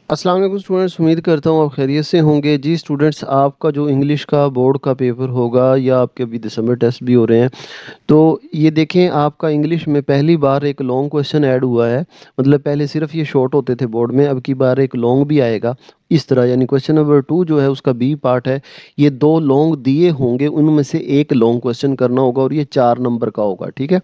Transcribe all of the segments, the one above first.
अस्सलाम वालेकुम स्टूडेंट्स, उम्मीद करता हूँ आप खैरियत से होंगे। जी स्टूडेंट्स, आपका जो इंग्लिश का बोर्ड का पेपर होगा या आपके अभी दिसंबर टेस्ट भी हो रहे हैं, तो ये देखें आपका इंग्लिश में पहली बार एक लॉन्ग क्वेश्चन ऐड हुआ है। मतलब पहले सिर्फ ये शॉर्ट होते थे बोर्ड में, अब की बार एक लॉन्ग भी आएगा इस तरह। यानी क्वेश्चन नंबर 2 जो है उसका बी पार्ट है। ये दो लॉन्ग दिए होंगे, उनमें से एक लॉन्ग क्वेश्चन करना होगा और ये 4 नंबर का होगा, ठीक है।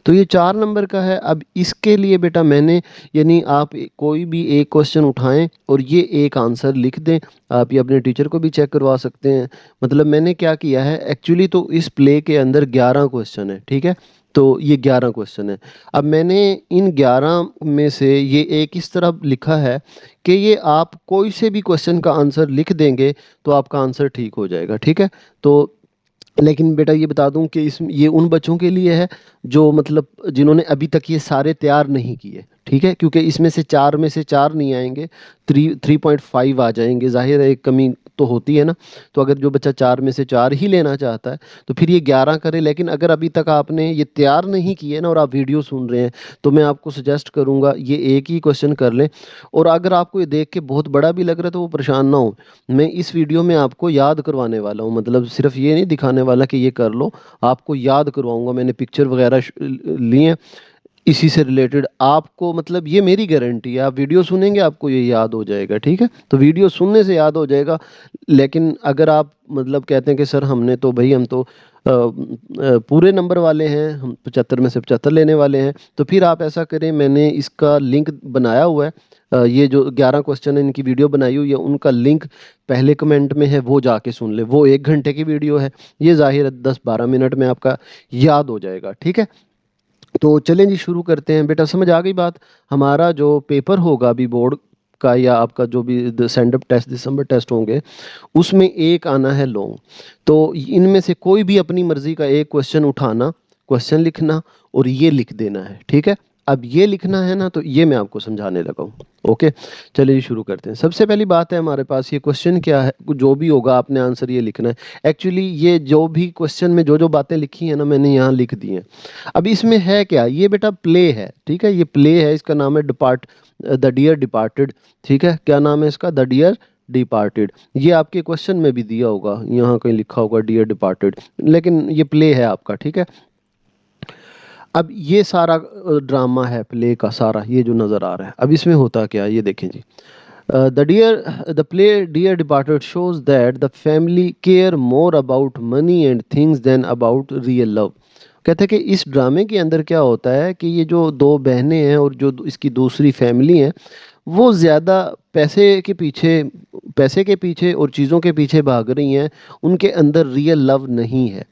तो ये 4 नंबर का है। अब इसके लिए बेटा मैंने, यानी आप कोई भी एक क्वेश्चन उठाएं और ये एक आंसर लिख दें। आप ये अपने टीचर को भी चेक करवा सकते हैं। मतलब मैंने क्या किया है एक्चुअली, तो इस प्ले के अंदर 11 क्वेश्चन है, ठीक है। तो ये 11 क्वेश्चन है। अब मैंने इन 11 में से ये एक इस तरह लिखा है कि ये आप कोई से भी क्वेश्चन का आंसर लिख देंगे तो आपका आंसर ठीक हो जाएगा, ठीक है। तो लेकिन बेटा ये बता दूं कि इस ये उन बच्चों के लिए है जो मतलब जिन्होंने अभी तक ये सारे तैयार नहीं किए, ठीक है। क्योंकि इसमें से 4 नहीं आएंगे, 3.5 आ जाएंगे। जाहिर है एक कमी तो होती है ना। तो अगर जो बच्चा 4 में से 4 ही लेना चाहता है तो फिर ये 11 करे। लेकिन अगर अभी तक आपने ये तैयार नहीं किए ना और आप वीडियो सुन रहे हैं, तो मैं आपको सजेस्ट करूंगा ये एक ही क्वेश्चन कर लें। और अगर आपको ये देख के बहुत बड़ा भी लग रहा है तो वो परेशान ना हो। मैं इस वीडियो में आपको याद करवाने वाला हूँ, मतलब सिर्फ ये नहीं दिखाने वाला कि ये कर लो, आपको याद करवाऊंगा। मैंने पिक्चर वगैरह लिए हैं इसी से रिलेटेड। आपको मतलब ये मेरी गारंटी है, आप वीडियो सुनेंगे आपको ये याद हो जाएगा, ठीक है। तो वीडियो सुनने से याद हो जाएगा। लेकिन अगर आप मतलब कहते हैं कि सर हमने तो भाई हम तो पूरे नंबर वाले हैं, हम 75 में से 75 लेने वाले हैं, तो फिर आप ऐसा करें, मैंने इसका लिंक बनाया हुआ है। ये जो 11 क्वेश्चन है इनकी वीडियो बनाई हुई है, उनका लिंक पहले कमेंट में है, वो जाके सुन ले। वो 1 घंटे की वीडियो है। ये जाहिर है 10-12 मिनट में आपका याद हो जाएगा, ठीक है। तो चलें जी, शुरू करते हैं। बेटा समझ आ गई बात। हमारा जो पेपर होगा अभी बोर्ड का, या आपका जो भी सेंड अप टेस्ट दिसंबर टेस्ट होंगे, उसमें एक आना है लॉन्ग। तो इनमें से कोई भी अपनी मर्जी का एक क्वेश्चन उठाना, क्वेश्चन लिखना और ये लिख देना है, ठीक है। अब ये लिखना है ना, तो ये मैं आपको समझाने लगा हूँ। ओके, चलिए जी शुरू करते हैं। सबसे पहली बात है हमारे पास, ये क्वेश्चन क्या है, जो भी होगा आपने आंसर ये लिखना है। एक्चुअली ये जो भी क्वेश्चन में जो जो बातें लिखी हैं ना, मैंने यहाँ लिख दी हैं। अब इसमें है क्या, ये बेटा प्ले है, ठीक है। ये प्ले है, इसका नाम है द डियर डिपार्टेड, ठीक है। क्या नाम है इसका? The dear departed. ये आपके क्वेश्चन में भी दिया होगा, यहाँ कहीं लिखा होगा डियर डिपार्टेड, लेकिन ये प्ले है आपका, ठीक है। अब ये सारा ड्रामा है प्ले का सारा, ये जो नज़र आ रहा है। अब इसमें होता क्या है ये देखें जी। The play dear departed shows that the family care more about money and things than about real love. कहते हैं कि इस ड्रामे के अंदर क्या होता है कि ये जो दो बहनें हैं और जो इसकी दूसरी फैमिली है, वो ज़्यादा पैसे के पीछे पैसे के पीछे और चीज़ों के पीछे भाग रही हैं। उनके अंदर रियल लव नहीं है।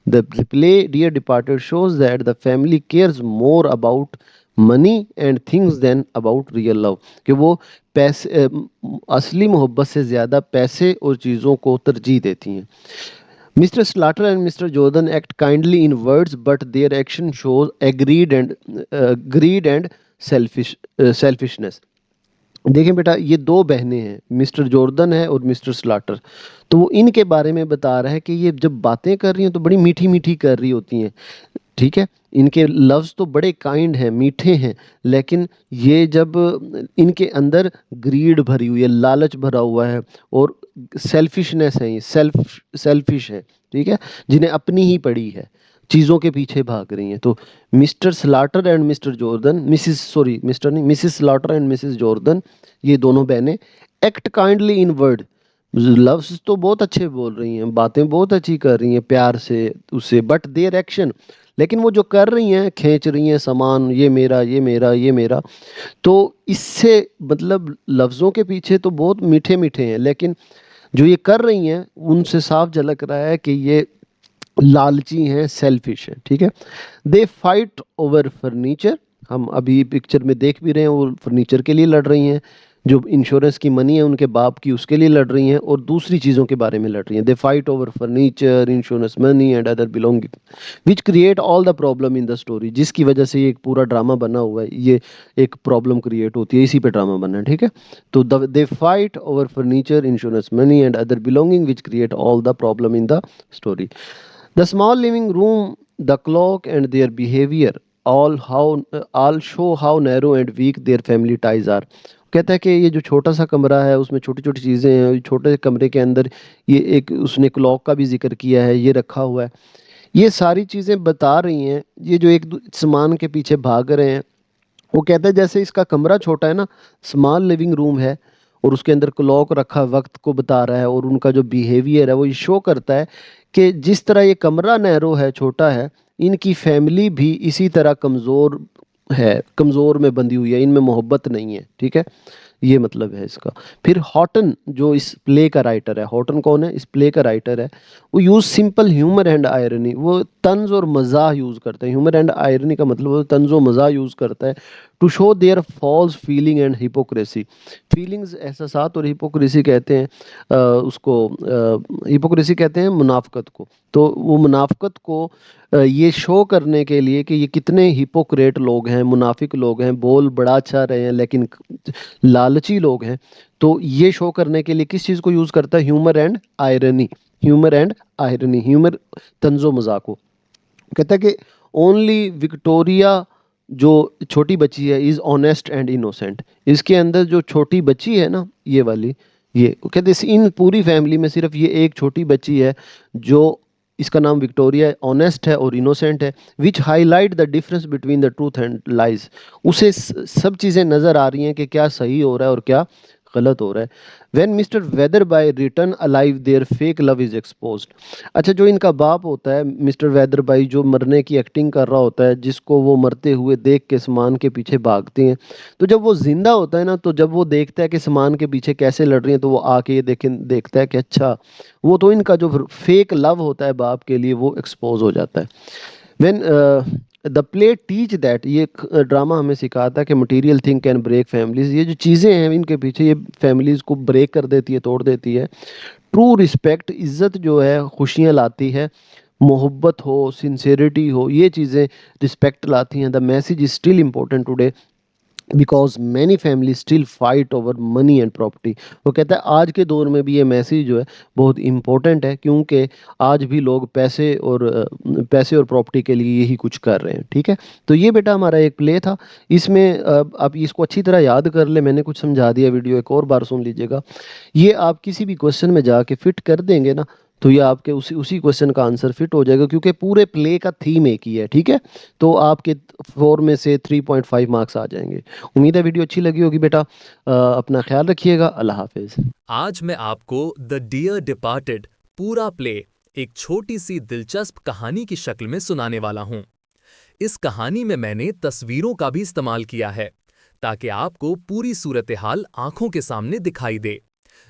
The play dear departed shows that the family cares more about money and things than about real love. कि वो असली मोहब्बत से ज़्यादा पैसे और चीज़ों को तरजीह देती हैं। Mr. Slaughter and Mr. Jordan act kindly in words, but their action shows greed and selfishness. देखें बेटा, ये दो बहनें हैं, मिस्टर जॉर्डन है और मिस्टर स्लाटर। तो वो इनके बारे में बता रहा है कि ये जब बातें कर रही हैं तो बड़ी मीठी मीठी कर रही होती हैं, ठीक है। इनके लफ्ज़ तो बड़े काइंड हैं, मीठे हैं। लेकिन ये जब इनके अंदर ग्रीड भरी हुई है, लालच भरा हुआ है, और सेल्फिशनेस है, ये सेल्फिश है, ठीक है। जिन्हें अपनी ही पड़ी है, चीज़ों के पीछे भाग रही हैं। तो mister Slater and mister Jordan, missus sorry mister नहीं, missus Slater and missus Jordan, ये दोनों बहनें एक्ट काइंडली इन वर्ड, लफ्ज तो बहुत अच्छे बोल रही हैं, बातें बहुत अच्छी कर रही हैं प्यार से उससे, बट देयर एक्शन, लेकिन वो जो कर रही हैं, खींच रही हैं सामान, ये मेरा ये मेरा ये मेरा। तो इससे मतलब लफ्ज़ों के पीछे तो बहुत मीठे मीठे हैं, लेकिन जो ये कर रही हैं उनसे साफ झलक रहा है कि ये लालची हैं, सेल्फिश हैं, ठीक है। दे फाइट ओवर फर्नीचर। हम अभी पिक्चर में देख भी रहे हैं, वो फर्नीचर के लिए लड़ रही हैं। जो इंश्योरेंस की मनी है उनके बाप की, उसके लिए लड़ रही हैं, और दूसरी चीज़ों के बारे में लड़ रही हैं। दे fight over furniture, insurance money and other belonging which create all the problem in the story. जिसकी वजह से ये एक पूरा ड्रामा बना हुआ है, ये एक प्रॉब्लम क्रिएट होती है, इसी पे ड्रामा बना है, ठीक है। तो they fight over furniture, insurance money and other belonging which create all the problem in the story. The small living room, the clock, and their behavior. All show how narrow and weak their family ties are. कहता है कि ये जो छोटा सा कमरा है उसमें छोटी छोटी चीज़ें हैं, छोटे से कमरे के अंदर ये एक उसने क्लॉक का भी जिक्र किया है, ये रखा हुआ है। ये सारी चीज़ें बता रही हैं, ये जो एक सामान के पीछे भाग रहे हैं। वो कहता है जैसे इसका कमरा छोटा है ना, स्मॉल लिविंग रूम है, और उसके अंदर क्लॉक रखा वक्त को बता रहा है, और उनका जो बिहेवियर है वो ये शो करता है कि जिस तरह ये कमरा नैरो है, छोटा है, इनकी फैमिली भी इसी तरह कमज़ोर है, कमज़ोर में बंधी हुई है, इनमें मोहब्बत नहीं है। ठीक है, ये मतलब है इसका। फिर हॉटन जो इस प्ले का राइटर है, हॉटन कौन है, इस प्ले का राइटर है, वो use simple humour and irony, वो तंज और मज़ाह यूज करते हैं। ह्यूमर एंड आयरनी का मतलब वो तंज और मज़ाह यूज करता है to show their false feeling and hypocrisy. Feelings, एहसासात, और हिपोक्रेसी कहते हैं उसको, हिपोक्रेसी कहते हैं मुनाफकत को। तो वो मुनाफकत को ये शो करने के लिए कि ये कितने हिपोक्रेट लोग हैं, मुनाफिक लोग हैं, बोल बड़ा अच्छा रहे हैं लेकिन लालची लोग हैं। तो ये शो करने के लिए किस चीज़ को यूज़ करता है, humour and irony. Humour and irony, humour तंजो मजाक को। कहता है कि ओनली विक्टोरिया जो छोटी बच्ची है इज ऑनेस्ट एंड इनोसेंट। इसके अंदर जो छोटी बच्ची है ना, ये वाली, ये वो कहते हैं इन पूरी फैमिली में सिर्फ ये एक छोटी बच्ची है जो, इसका नाम विक्टोरिया है, ऑनेस्ट है और इनोसेंट है, which highlight the difference between the truth and lies. उसे सब चीज़ें नज़र आ रही हैं कि क्या सही हो रहा है और क्या गलत हो रहा है। When mister Weatherby return alive their fake love is exposed. अच्छा, जो इनका बाप होता है मिस्टर वेदर बाई, जो मरने की एक्टिंग कर रहा होता है, जिसको वो मरते हुए देख के सामान के पीछे भागते हैं, तो जब वो जिंदा होता है ना, तो जब वो देखता है कि सामान के पीछे कैसे लड़ रही हैं, तो वो आके ये देखता है कि अच्छा, वो तो इनका जो फेक लव होता है बाप के लिए वो एक्सपोज हो जाता है। When the play teach that, ये ड्रामा हमें सिखाता है कि material thing can break families. ये जो चीज़ें हैं इनके पीछे, ये फैमिलीज को ब्रेक कर देती है, तोड़ देती है। ट्रू रिस्पेक्ट, इज्जत जो है खुशियाँ लाती है, मोहब्बत हो, सिंसेरिटी हो, ये चीज़ें रिस्पेक्ट लाती हैं। The message is still important today because many family still fight over money and property. वो कहता है आज के दौर में भी ये मैसेज जो है बहुत इंपॉर्टेंट है, क्योंकि आज भी लोग पैसे और प्रॉपर्टी के लिए यही कुछ कर रहे हैं। ठीक है, तो ये बेटा हमारा एक प्ले था। इसमें आप इसको अच्छी तरह याद कर ले, मैंने कुछ समझा दिया, वीडियो एक और बार सुन लीजिएगा। ये आप किसी भी क्वेश्चन में जाके फिट कर देंगे ना, तो ये आपके उसी उसी क्वेश्चन का आंसर फिट हो जाएगा, क्योंकि पूरे प्ले का थीम एक ही है। ठीक है, तो आपके 4 में से 3.5 मार्क्स आ जाएंगे। उम्मीद है वीडियो अच्छी लगी होगी बेटा। अपना ख्याल रखिएगा। अल्लाह हाफिज़। आज मैं आपको द डियर डिपार्टेड पूरा प्ले एक छोटी सी दिलचस्प कहानी की शक्ल में सुनाने वाला हूं। इस कहानी में मैंने तस्वीरों का भी इस्तेमाल किया है ताकि आपको पूरी सूरत हाल आंखों के सामने दिखाई दे।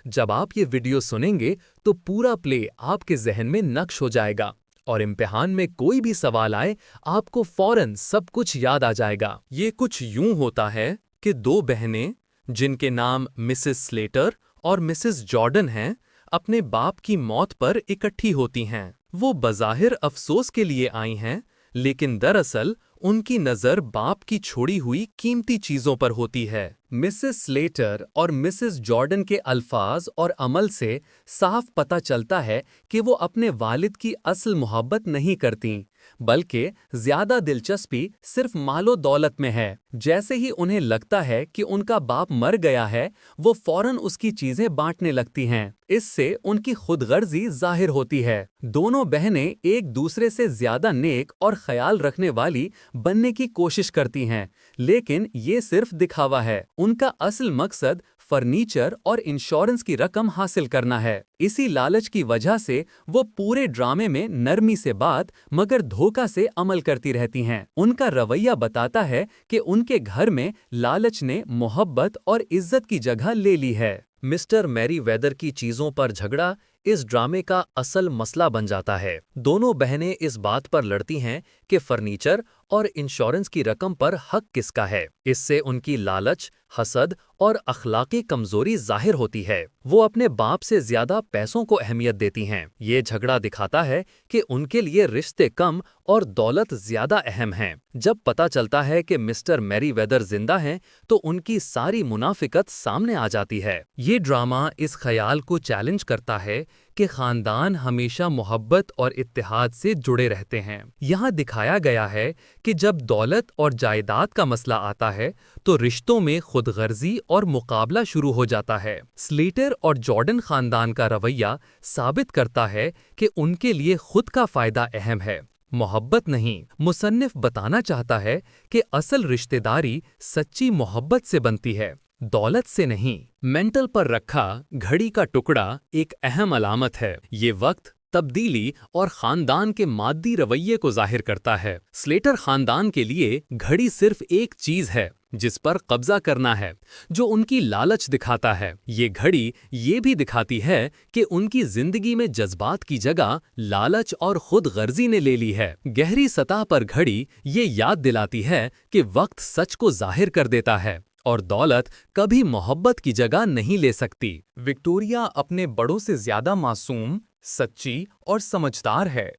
जब आप ये वीडियो सुनेंगे तो पूरा प्ले आपके जहन में नक्श हो जाएगा और इम्तिहान में कोई भी सवाल आए आपको फौरन सब कुछ याद आ जाएगा। ये कुछ यूं होता है कि दो बहनें जिनके नाम मिसेस स्लेटर और मिसेस जॉर्डन हैं, अपने बाप की मौत पर इकट्ठी होती हैं। वो बज़ाहिर अफसोस के लिए आई हैं, लेकिन दरअसल उनकी नज़र बाप की छोड़ी हुई कीमती चीज़ों पर होती है। मिसेस स्लेटर और मिसेस जॉर्डन के अल्फाज और अमल से साफ पता चलता है कि वो अपने वालिद की असल मोहब्बत नहीं करतीं, बल्कि ज्यादा दिलचस्पी सिर्फ मालो दौलत में है। जैसे ही उन्हें लगता है कि उनका बाप मर गया है, वो फौरन उसकी चीजें बांटने लगती हैं। इससे उनकी खुदगर्जी जाहिर होती है। दोनों बहनें एक दूसरे से ज्यादा नेक और ख्याल रखने वाली बनने की कोशिश करती हैं, लेकिन ये सिर्फ दिखावा है। उनका असल मकसद फर्नीचर और इंश्योरेंस की रकम हासिल करना है। इसी लालच की वजह से वो पूरे ड्रामे में नरमी से बात मगर धोखा से अमल करती रहती हैं। उनका रवैया बताता है कि उनके घर में लालच ने मोहब्बत और इज्जत की जगह ले ली है। मिस्टर मैरीवेदर की चीजों पर झगड़ा इस ड्रामे का असल मसला बन जाता है। दोनों बहनें इस बात पर लड़ती हैं कि फर्नीचर और इंश्योरेंस की रकम पर हक किसका है। इससे उनकी लालच, हसद और अखलाकी कमजोरी जाहिर होती है। वो अपने बाप से ज्यादा पैसों को अहमियत देती हैं। ये झगड़ा दिखाता है कि उनके लिए रिश्ते कम और दौलत ज्यादा अहम हैं। जब पता चलता है कि मिस्टर मैरीवेदर जिंदा हैं, तो उनकी सारी मुनाफिकत सामने आ जाती है। ये ड्रामा इस ख्याल को चैलेंज करता है कि खानदान हमेशा मोहब्बत और इत्तेहाद से जुड़े रहते हैं। यहाँ दिखाया गया है कि जब दौलत और जायदाद का मसला आता है तो रिश्तों में खुदगर्जी और मुकाबला शुरू हो जाता है। स्लेटर और जॉर्डन खानदान का रवैया साबित करता है कि उनके लिए खुद का फायदा अहम है, मोहब्बत नहीं। मुसन्निफ बताना चाहता है कि असल रिश्तेदारी सच्ची मोहब्बत से बनती है, दौलत से नहीं। मेंटल पर रखा घड़ी का टुकड़ा एक अहम अलामत है। ये वक्त, तब्दीली और खानदान के मादी रवैये को जाहिर करता है। स्लेटर खानदान के लिए घड़ी सिर्फ एक चीज है जिस पर कब्जा करना है, जो उनकी लालच दिखाता है। ये घड़ी ये भी दिखाती है कि उनकी जिंदगी में जज्बात की जगह लालच और खुद गर्जी ने ले ली है। गहरी सतह पर घड़ी ये याद दिलाती है कि वक्त सच को जाहिर कर देता है और दौलत कभी मोहब्बत की जगह नहीं ले सकती। विक्टोरिया अपने बड़ों से ज्यादा मासूम, सच्ची और समझदार है।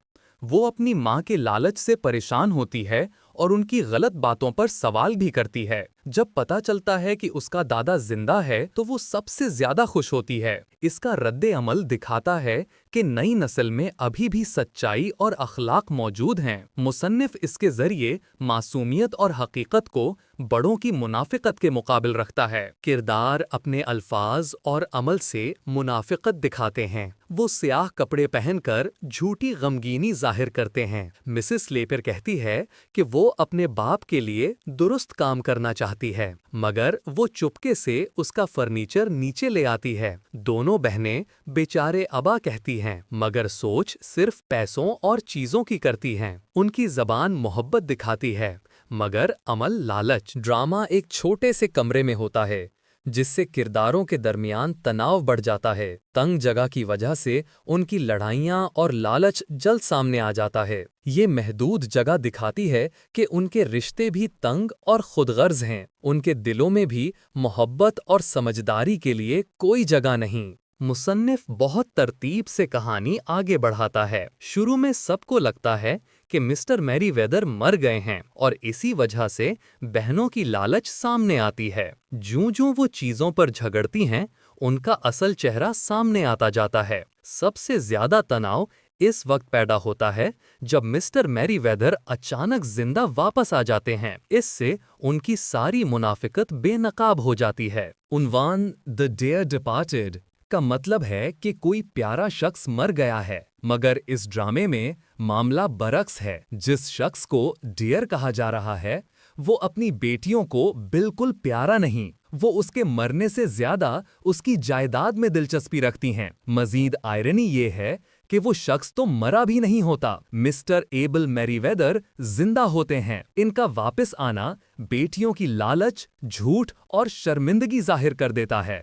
वो अपनी माँ के लालच से परेशान होती है और उनकी गलत बातों पर सवाल भी करती है। जब पता चलता है कि उसका दादा जिंदा है तो वो सबसे ज्यादा खुश होती है। इसका रद्दे अमल दिखाता है कि नई नस्ल में अभी भी सच्चाई और अखलाक मौजूद हैं। मुसन्निफ इसके जरिए मासूमियत और हकीकत को बड़ों की मुनाफिकत के मुकाबिल रखता है। किरदार अपने अल्फाज और अमल से मुनाफिकत दिखाते हैं। वो स्याह कपड़े पहनकर झूठी गमगीनी जाहिर करते हैं। मिसेस स्लेपर कहती है कि वो अपने बाप के लिए दुरुस्त काम करना चाहती है, मगर वो चुपके से उसका फर्नीचर नीचे ले आती है। दोनों बहनें बेचारे अबा कहती हैं, मगर सोच सिर्फ पैसों और चीजों की करती हैं। उनकी जबान मोहब्बत दिखाती है, मगर अमल लालच। ड्रामा एक छोटे से कमरे में होता है, जिससे किरदारों के दरमियान तनाव बढ़ जाता है। तंग जगह की वजह से उनकी लड़ाइयाँ और लालच जल्द सामने आ जाता है। ये महदूद जगह दिखाती है कि उनके रिश्ते भी तंग और खुदगर्ज हैं। उनके दिलों में भी मोहब्बत और समझदारी के लिए कोई जगह नहीं। मुसन्निफ बहुत तरतीब से कहानी आगे बढ़ाता है। शुरू में सबको लगता है कि मिस्टर मैरीवेदर मर गए हैं और इसी वजह से बहनों की लालच सामने आती है। ज्यों-ज्यों वो चीजों पर झगड़ती हैं, उनका असल चेहरा सामने आता जाता है। सबसे ज्यादा तनाव इस वक्त पैदा होता है जब मिस्टर मैरीवेदर अचानक जिंदा वापस आ जाते हैं। इससे उनकी सारी मुनाफिकत बेनकाब हो जाती है। उन्वान द डियर डिपार्टेड का मतलब है कि कोई प्यारा शख्स मर गया है, मगर इस ड्रामे में मामला बरक्स है। जिस शख्स को डियर कहा जा रहा है वो अपनी बेटियों को बिल्कुल प्यारा नहीं, वो उसके मरने से ज्यादा उसकी जायदाद में दिलचस्पी रखती हैं। मजीद आयरनी ये है कि वो शख्स तो मरा भी नहीं होता। मिस्टर एबल मैरीवेदर जिंदा होते हैं। इनका वापस आना बेटियों की लालच, झूठ और शर्मिंदगी जाहिर कर देता है।